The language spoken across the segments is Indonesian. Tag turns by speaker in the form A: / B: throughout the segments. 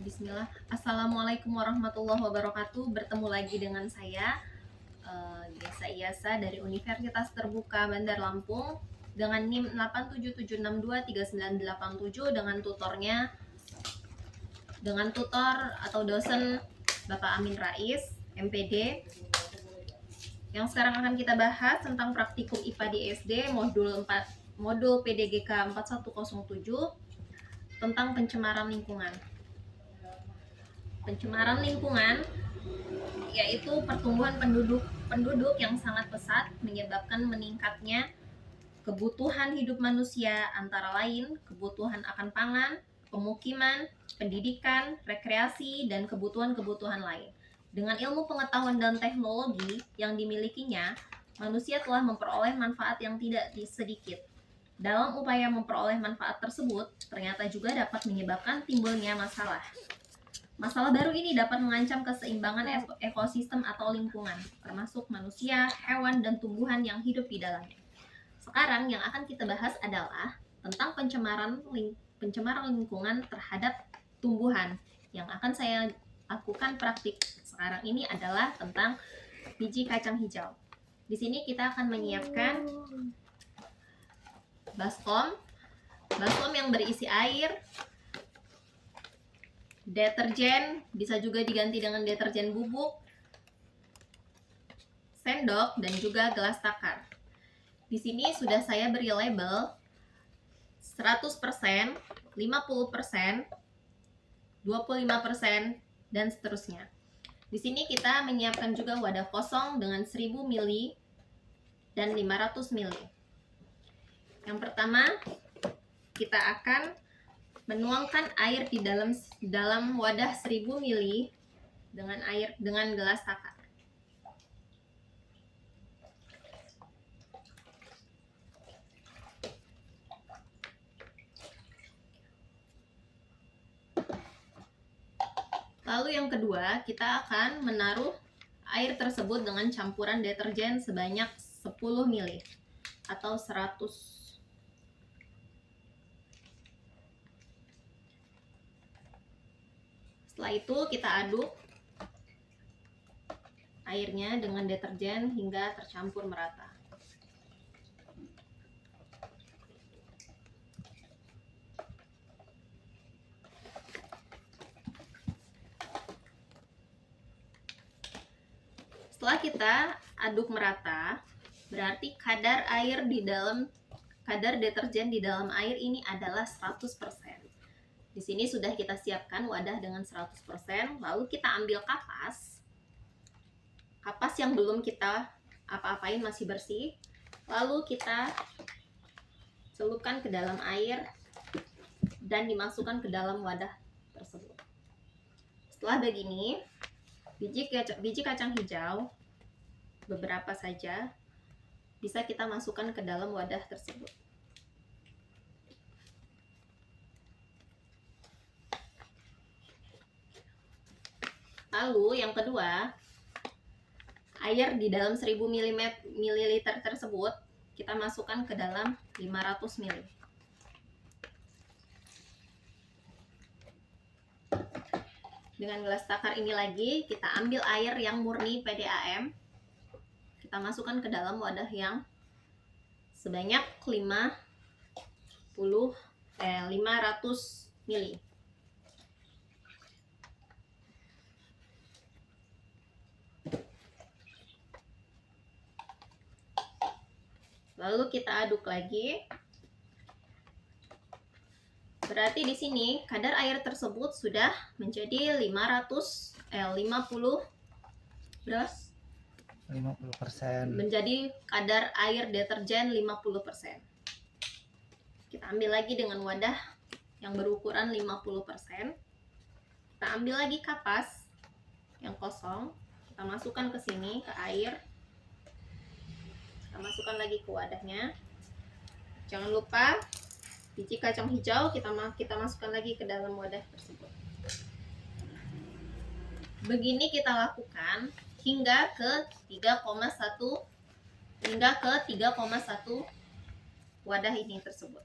A: Bismillah. Assalamualaikum warahmatullahi wabarakatuh. Bertemu lagi dengan saya, Gesa Iyasa dari Universitas Terbuka Bandar Lampung dengan NIM 877623987 dengan tutor atau dosen Bapak Amin Rais, MPD. Yang sekarang akan kita bahas tentang praktikum IPA di SD modul PDGK 4107 tentang pencemaran lingkungan. Pencemaran lingkungan yaitu pertumbuhan penduduk yang sangat pesat menyebabkan meningkatnya kebutuhan hidup manusia, antara lain kebutuhan akan pangan, pemukiman, pendidikan, rekreasi, dan kebutuhan-kebutuhan lain. Dengan ilmu pengetahuan dan teknologi yang dimilikinya, manusia telah memperoleh manfaat yang tidak sedikit. Dalam upaya memperoleh manfaat tersebut, ternyata juga dapat menyebabkan timbulnya masalah. Masalah baru ini dapat mengancam keseimbangan ekosistem atau lingkungan, termasuk manusia, hewan, dan tumbuhan yang hidup di dalamnya. Sekarang yang akan kita bahas adalah tentang pencemaran lingkungan terhadap tumbuhan. Yang akan saya lakukan praktik sekarang ini adalah tentang biji kacang hijau. Di sini kita akan menyiapkan baskom yang berisi air, deterjen, bisa juga diganti dengan deterjen bubuk, sendok, dan juga gelas takar. Di sini sudah saya beri label 100%, 50%, 25%, dan seterusnya. Di sini kita menyiapkan juga wadah kosong dengan 1000 ml dan 500 ml. Yang pertama, kita akan menuangkan air di dalam wadah 1000 ml dengan gelas takar. Lalu yang kedua, kita akan menaruh air tersebut dengan campuran deterjen sebanyak 10 ml atau 100. Setelah itu kita aduk airnya dengan deterjen hingga tercampur merata. Setelah kita aduk merata, berarti kadar deterjen di dalam air ini adalah 100%. Di sini sudah kita siapkan wadah dengan 100%, lalu kita ambil kapas yang belum kita apa-apain, masih bersih, lalu kita celupkan ke dalam air dan dimasukkan ke dalam wadah tersebut. Setelah begini, biji kacang hijau beberapa saja bisa kita masukkan ke dalam wadah tersebut. Lalu yang kedua, air di dalam 1000 ml tersebut kita masukkan ke dalam 500 ml. Dengan gelas takar ini lagi, kita ambil air yang murni PDAM. Kita masukkan ke dalam wadah yang sebanyak 500 ml. Lalu kita aduk lagi. Berarti di sini kadar air tersebut sudah menjadi 50%. Menjadi kadar air deterjen 50%. Kita ambil lagi dengan wadah yang berukuran 50%. Kita ambil lagi kapas yang kosong, kita masukkan ke sini, ke air. Kita masukkan lagi ke wadahnya. Jangan lupa biji kacang hijau kita masukkan lagi ke dalam wadah tersebut. Begini kita lakukan hingga ke 3,1 wadah ini tersebut.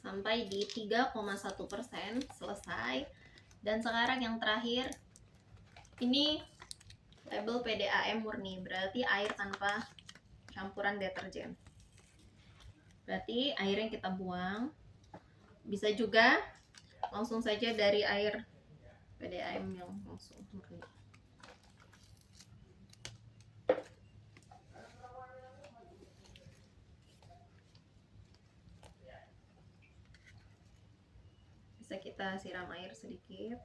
A: sampai di 3,1% selesai. Dan sekarang yang terakhir, ini label PDAM murni, berarti air tanpa campuran deterjen. Berarti airnya kita buang. Bisa juga langsung saja dari air PDAM yang langsung murni. Bisa kita siram air sedikit.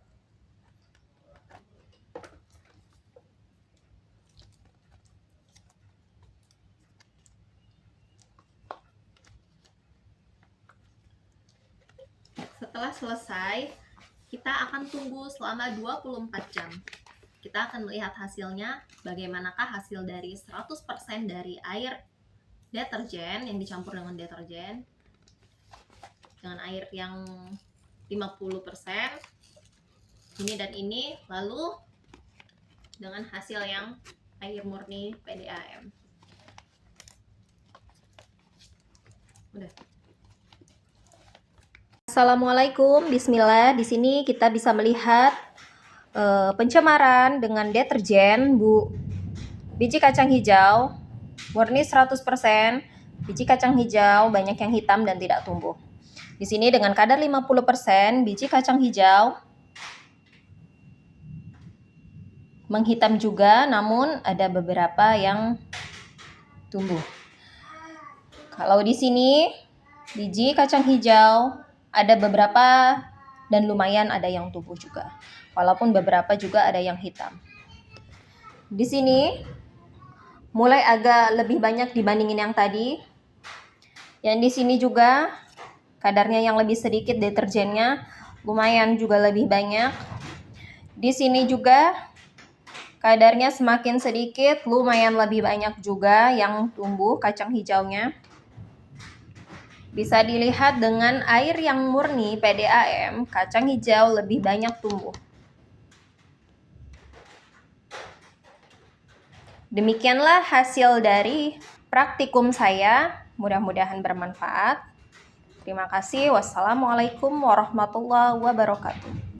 A: Setelah selesai, kita akan tunggu selama 24 jam. Kita akan melihat hasilnya, bagaimanakah hasil dari 100% dari air deterjen yang dicampur dengan deterjen dengan air yang 50%, ini dan ini, lalu dengan hasil yang air murni PDAM. Udah. Assalamualaikum, bismillah. Di sini kita bisa melihat pencemaran dengan deterjen biji kacang hijau murni 100%. Biji kacang hijau banyak yang hitam dan tidak tumbuh. Di sini dengan kadar 50%, biji kacang hijau menghitam juga, namun ada beberapa yang tumbuh. Kalau di sini biji kacang hijau ada beberapa dan lumayan ada yang tumbuh juga, walaupun beberapa juga ada yang hitam. Di sini mulai agak lebih banyak dibandingin yang tadi. Yang di sini juga kadarnya yang lebih sedikit, deterjennya lumayan juga lebih banyak. Di sini juga kadarnya semakin sedikit, lumayan lebih banyak juga yang tumbuh kacang hijaunya. Bisa dilihat dengan air yang murni PDAM, kacang hijau lebih banyak tumbuh. Demikianlah hasil dari praktikum saya. Mudah-mudahan bermanfaat. Terima kasih. Wassalamualaikum warahmatullahi wabarakatuh.